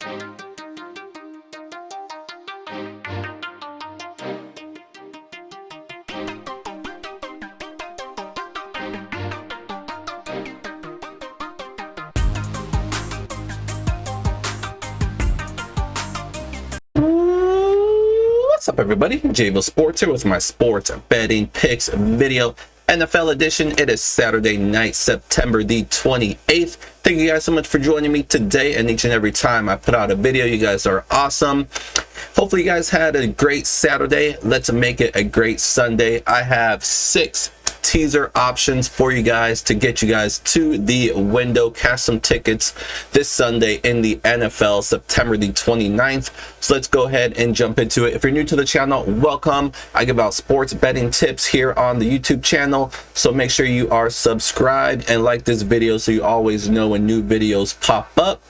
What's up, everybody? Jayville Sports here with my sports betting picks video, NFL edition. It is Saturday night, September the 28th. Thank you guys so much for joining me today, and each and every time I put out a video. You guys are awesome. Hopefully you guys had a great Saturday. Let's make it a great Sunday. I have 6 teaser options for you guys to get you guys to the window, cash some tickets this Sunday in the NFL, September the 29th. So let's go ahead and jump into it. If you're new to the channel, welcome. I give out sports betting tips here on the YouTube channel, so make sure you are subscribed and like this video so you always know when new videos pop up.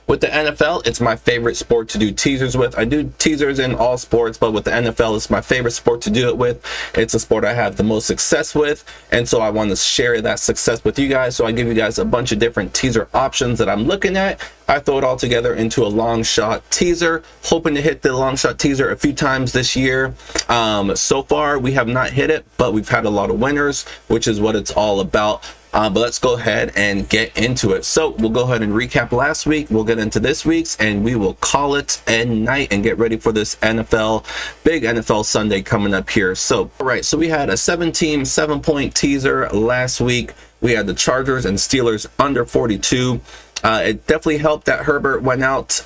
With the NFL, it's my favorite sport to do teasers with. I do teasers in all sports, but with the NFL, it's my favorite sport to do it with. It's a sport I have the most success with, and so I want to share that success with you guys. So I give you guys a bunch of different teaser options that I'm looking at. I throw it all together into a long shot teaser, hoping to hit the long shot teaser a few times this year. So far, we have not hit it, but we've had a lot of winners, which is what it's all about. But let's go ahead and get into it. So we'll go ahead and recap last week. We'll get into this week's, and we will call it a night and get ready for this big NFL Sunday coming up here. So, all right, so we had a 7-team, 7-point teaser last week. We had the Chargers and Steelers under 42. It definitely helped that Herbert went out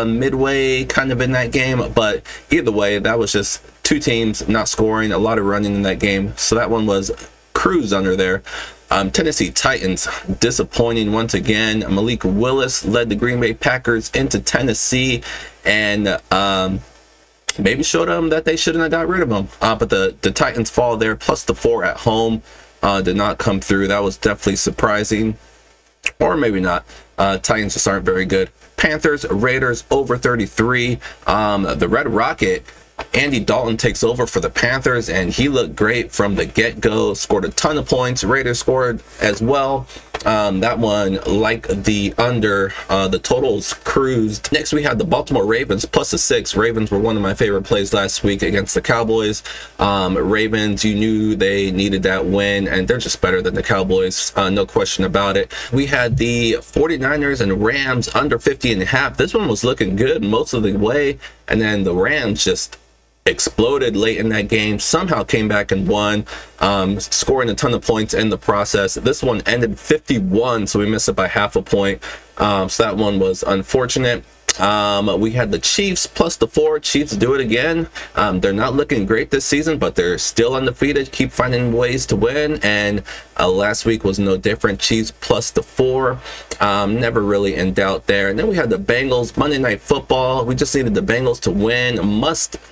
midway kind of in that game, but either way, that was just 2 teams not scoring, a lot of running in that game. So that one was cruise under there. Tennessee Titans disappointing once again. Malik Willis led the Green Bay Packers into Tennessee, and maybe showed them that they shouldn't have got rid of him. But the Titans fall there, plus the 4 at home did not come through. That was definitely surprising, or maybe not. Titans just aren't very good. Panthers Raiders over 33. The Red Rocket, Andy Dalton, takes over for the Panthers, and he looked great from the get-go. Scored a ton of points. Raiders scored as well. That one, like the under, the totals cruised. Next, we had the Baltimore Ravens plus the 6. Ravens were one of my favorite plays last week against the Cowboys. Ravens, you knew they needed that win, and they're just better than the Cowboys, no question about it. We had the 49ers and Rams under 50.5. This one was looking good most of the way, and then the Rams just exploded late in that game, somehow came back and won, scoring a ton of points in the process. This one ended 51, so we missed it by half a point. So that one was unfortunate. We had the Chiefs plus the 4. Chiefs do it again. They're not looking great this season, but they're still undefeated, keep finding ways to win, and last week was no different. Chiefs plus the 4. Never really in doubt there. And then we had the Bengals Monday Night Football. We just needed the Bengals to win.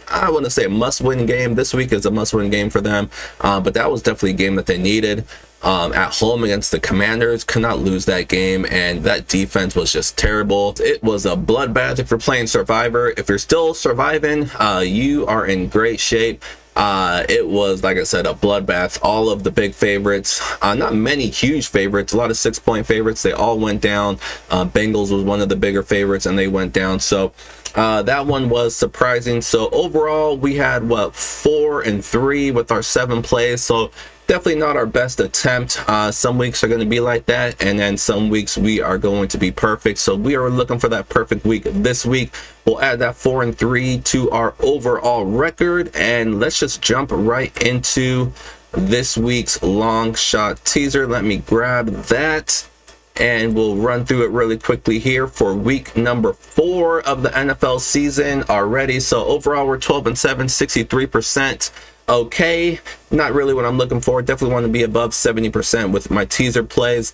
I want to say a must-win game. This week is a must-win game for them, but that was definitely a game that they needed. At home against the Commanders, could not lose that game, and that defense was just terrible. It was a bloodbath if you're playing Survivor. If you're still surviving, you are in great shape. It was, like I said, a bloodbath. All of the big favorites, not many huge favorites, a lot of 6-point favorites, they all went down. Bengals was one of the bigger favorites, and they went down. So that one was surprising. So overall, we had 4-3 with our 7 plays. So definitely not our best attempt. Some weeks are going to be like that, and then some weeks we are going to be perfect. So we are looking for that perfect week this week. We'll add that 4-3 to our overall record, and let's just jump right into this week's long shot teaser. Let me grab that, and we'll run through it really quickly here for week number 4 of the NFL season already. So overall, we're 12-7, 63%. Okay, not really what I'm looking for. Definitely want to be above 70% with my teaser plays.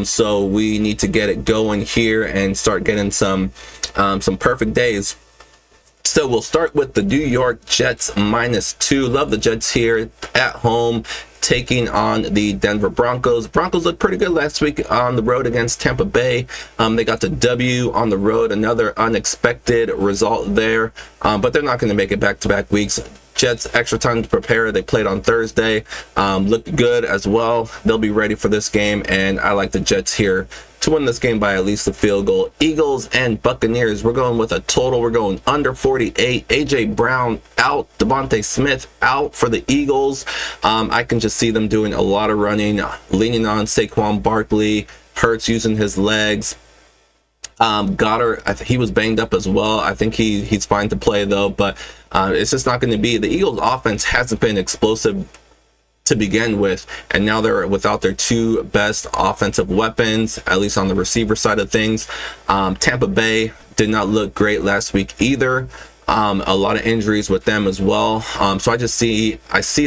So we need to get it going here and start getting some perfect days. So we'll start with the New York Jets -2. Love the Jets here at home, taking on the Denver Broncos. Broncos looked pretty good last week on the road against Tampa Bay. They got the W on the road, another unexpected result there, but they're not going to make it back-to-back weeks. Jets extra time to prepare. They played on Thursday, looked good as well. They'll be ready for this game, and I like the Jets here to win this game by at least a field goal. Eagles and Buccaneers, we're going with a total. We're going under 48. AJ Brown out, Devontae Smith out for the Eagles. I can just see them doing a lot of running, leaning on Saquon Barkley. Hurts using his legs. Goddard, he was banged up as well. I think he's fine to play though, but it's just not going to be. The Eagles offense hasn't been explosive to begin with, and now they're without their two best offensive weapons, at least on the receiver side of things. Tampa Bay did not look great last week either. A lot of injuries with them as well. So I see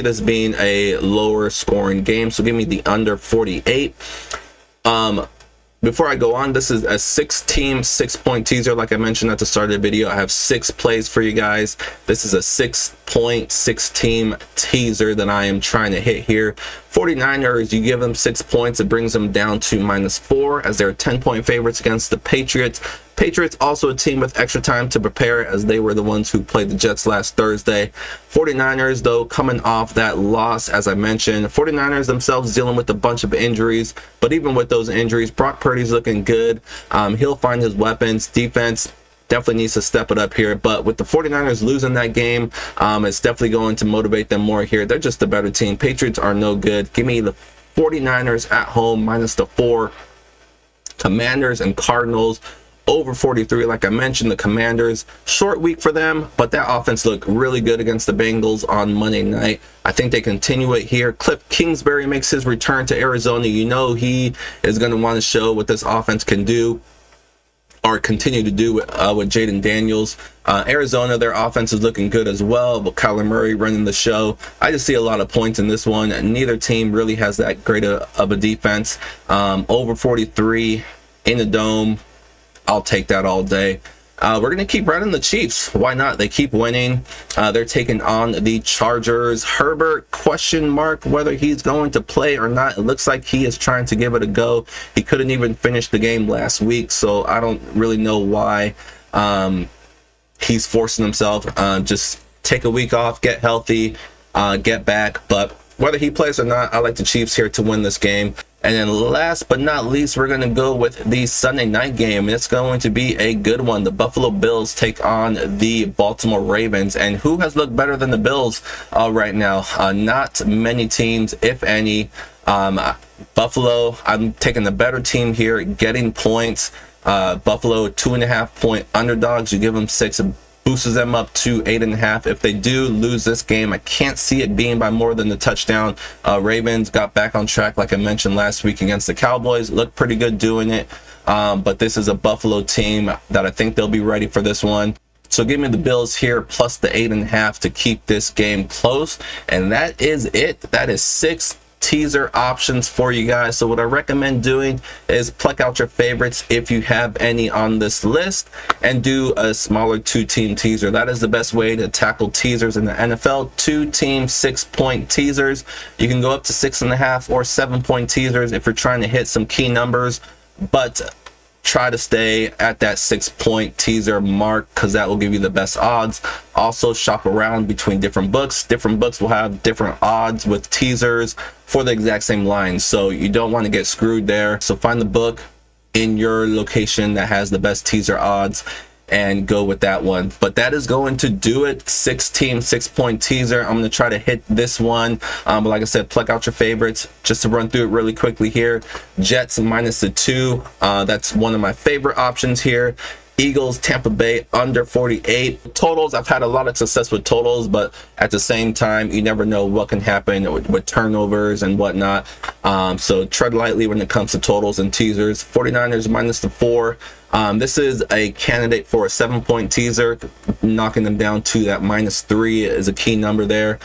this being a lower scoring game. So give me the under 48. Before I go on, this is a 6-team, 6-point teaser. Like I mentioned at the start of the video, I have 6 plays for you guys. This is a 6-point, 6-team teaser that I am trying to hit here. 49ers, you give them 6 points, it brings them down to -4 as they're 10-point favorites against the Patriots. Patriots also a team with extra time to prepare as they were the ones who played the Jets last Thursday. 49ers, though, coming off that loss, as I mentioned. 49ers themselves dealing with a bunch of injuries, but even with those injuries, Brock Purdy's looking good. He'll find his weapons. Defense definitely needs to step it up here, but with the 49ers losing that game, it's definitely going to motivate them more here. They're just a better team. Patriots are no good. Give me the 49ers at home -4. Commanders and Cardinals over 43. Like I mentioned, the Commanders, short week for them, but that offense looked really good against the Bengals on Monday night. I think they continue it here. Cliff Kingsbury makes his return to Arizona. You know he is going to want to show what this offense can do, or continue to do with Jaden Daniels. Arizona, their offense is looking good as well, but Kyler Murray running the show. I just see a lot of points in this one. Neither team really has that great of a defense. Over 43 in the dome, I'll take that all day. We're going to keep running the Chiefs. Why not? They keep winning. They're taking on the Chargers. Herbert, question mark whether he's going to play or not. It looks like he is trying to give it a go. He couldn't even finish the game last week, so I don't really know why he's forcing himself. Just take a week off, get healthy, get back. But whether he plays or not, I like the Chiefs here to win this game. And then last but not least, we're going to go with the Sunday night game. It's going to be a good one. The Buffalo Bills take on the Baltimore Ravens. And who has looked better than the Bills right now? Not many teams, if any. Buffalo, I'm taking the better team here, getting points. Buffalo, 2.5-point underdogs. You give them 6, boosts them up to 8.5. If they do lose this game, I can't see it being by more than the touchdown. Ravens got back on track, like I mentioned last week against the Cowboys. Looked pretty good doing it. But this is a Buffalo team that I think they'll be ready for this one. So give me the Bills here plus the 8.5 to keep this game close. And that is it. That is 6 teaser options for you guys. So what I recommend doing is pluck out your favorites if you have any on this list and do a smaller 2-team teaser. That is the best way to tackle teasers in the NFL. 2-team 6-point teasers. You can go up to 6.5 or 7-point teasers if you're trying to hit some key numbers, but try to stay at that 6-point teaser mark because that will give you the best odds. Also shop around between different books. Different books will have different odds with teasers for the exact same lines, so you don't want to get screwed there. So find the book in your location that has the best teaser odds and go with that one. But that is going to do it. 6-team 6-point teaser. I'm going to try to hit this one, but like I said, pluck out your favorites. Just to run through it really quickly here, Jets -2, that's one of my favorite options here. Eagles, Tampa Bay under 48. Totals, I've had a lot of success with totals, but at the same time, you never know what can happen with turnovers and whatnot. So tread lightly when it comes to totals and teasers. 49ers -4. This is a candidate for a 7-point teaser. Knocking them down to that -3 is a key number there.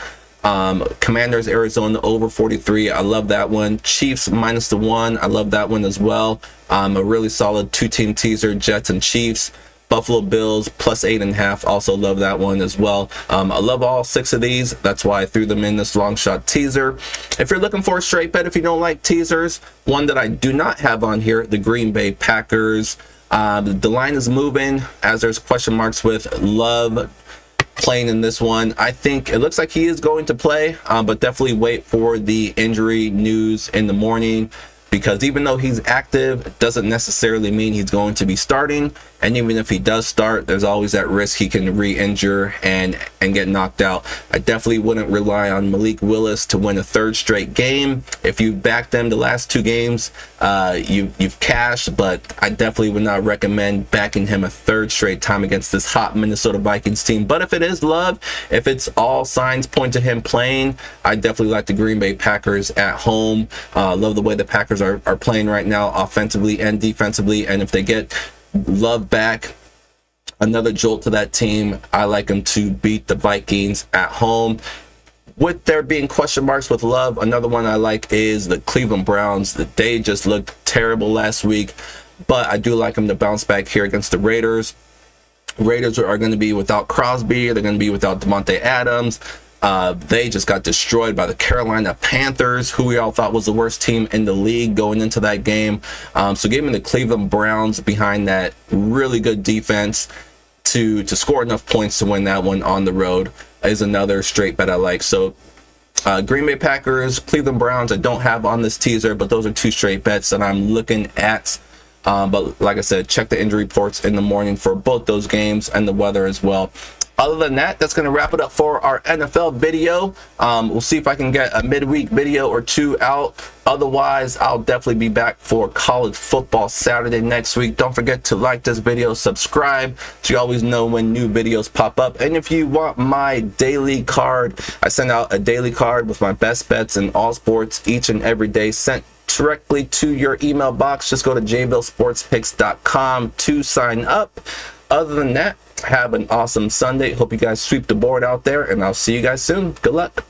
Commanders, Arizona over 43. I love that one. Chiefs -1. I love that one as well. A really solid 2-team teaser, Jets and Chiefs. Buffalo Bills plus 8.5. Also love that one as well. I love all 6 of these. That's why I threw them in this long shot teaser. If you're looking for a straight bet, if you don't like teasers, one that I do not have on here, the Green Bay Packers. The line is moving as there's question marks with Love playing in this one. I think it looks like he is going to play, but definitely wait for the injury news in the morning. because even though he's active, it doesn't necessarily mean he's going to be starting. And even if he does start, there's always that risk he can re-injure and get knocked out. I definitely wouldn't rely on Malik Willis to win a third straight game. If you've backed them the last 2 games, you've cashed, but I definitely would not recommend backing him a third straight time against this hot Minnesota Vikings team. But if it is Love, if it's all signs point to him playing, I definitely like the Green Bay Packers at home. Love the way the Packers are playing right now, offensively and defensively. And if they get Love back, another jolt to that team, I like them to beat the Vikings at home. With there being question marks with Love, another one I like is the Cleveland Browns. They just looked terrible last week, but I do like them to bounce back here against the Raiders. Raiders are going to be without Crosby. They're going to be without Devontae Adams. They just got destroyed by the Carolina Panthers, who we all thought was the worst team in the league going into that game. So give me the Cleveland Browns behind that really good defense to score enough points to win that one on the road is another straight bet I like. So Green Bay Packers, Cleveland Browns, I don't have on this teaser, but those are 2 straight bets that I'm looking at. But like I said, check the injury reports in the morning for both those games and the weather as well. Other than that, that's going to wrap it up for our NFL video. We'll see if I can get a midweek video or 2 out. Otherwise, I'll definitely be back for college football Saturday next week. Don't forget to like this video, subscribe, so you always know when new videos pop up. And if you want my daily card, I send out a daily card with my best bets in all sports each and every day, sent directly to your email box. Just go to jbillsportspicks.com to sign up. Other than that, have an awesome Sunday. Hope you guys sweep the board out there, and I'll see you guys soon. Good luck.